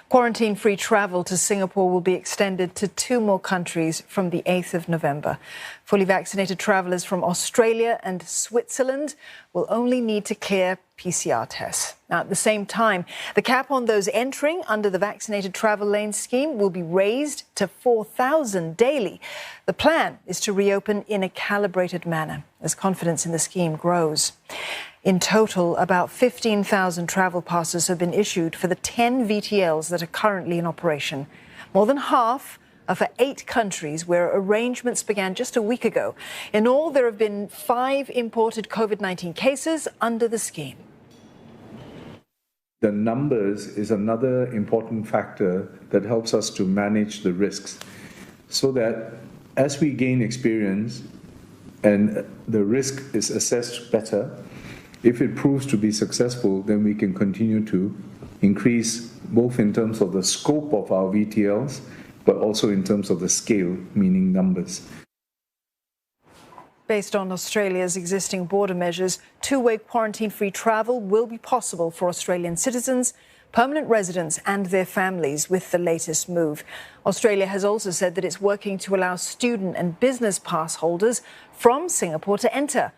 Quarantine-free travel to Singapore will be extended to 2 more countries from the 8th of November. Fully vaccinated travellers from Australia and Switzerland will only need to clear PCR tests. Now, at the same time, the cap on those entering under the Vaccinated Travel Lane scheme will be raised to 4,000 daily. The plan is to reopen in a calibrated manner as confidence in the scheme grows. In total, about 15,000 travel passes have been issued for the 10 VTLs that are currently in operation. More than half are for 8 countries where arrangements began just a week ago. In all, there have been 5 imported COVID-19 cases under the scheme. The numbers is another important factor that helps us to manage the risks, so that as we gain experience and the risk is assessed better, if it proves to be successful, then we can continue to increase both in terms of the scope of our VTLs, but also in terms of the scale, meaning numbers. Based on Australia's existing border measures, 2-way quarantine-free travel will be possible for Australian citizens, permanent residents and their families with the latest move. Australia has also said that it's working to allow student and business pass holders from Singapore to enter.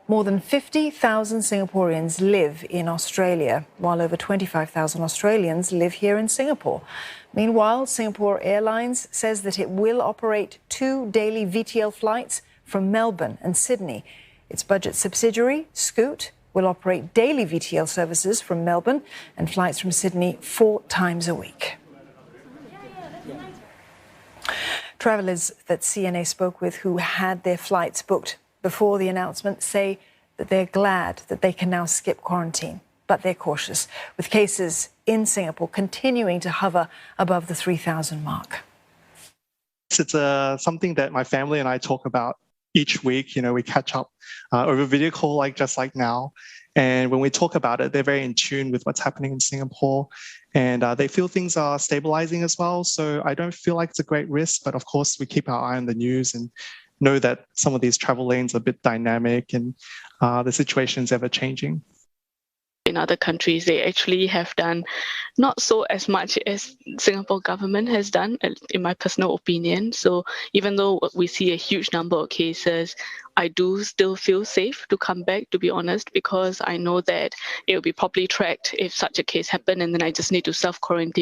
More than 50,000 Singaporeans live in Australia, while over 25,000 Australians live here in Singapore. Meanwhile, Singapore Airlines says that it will operate 2 daily VTL flights from Melbourne and Sydney. Its budget subsidiary, Scoot, will operate daily VTL services from Melbourne and flights from Sydney 4 times a week. Travellers that CNA spoke with who had their flights booked before the announcement say that they're glad that they can now skip quarantine, but they're cautious, with cases in Singapore continuing to hover above the 3,000 mark. It's something that my family and I talk about each week. You know, we catch up over video call, just like now. And when we talk about it, they're very in tune with what's happening in Singapore, and they feel things are stabilizing as well. So I don't feel like it's a great risk, but of course we keep our eye on the news and know that some of these travel lanes are a bit dynamic and the situation's ever changing. In other countries, they actually have done not so as much as Singapore government has done, in my personal opinion. So even though we see a huge number of cases, I do still feel safe to come back, to be honest, because I know that it will be properly tracked if such a case happened, and then I just need to self-quarantine.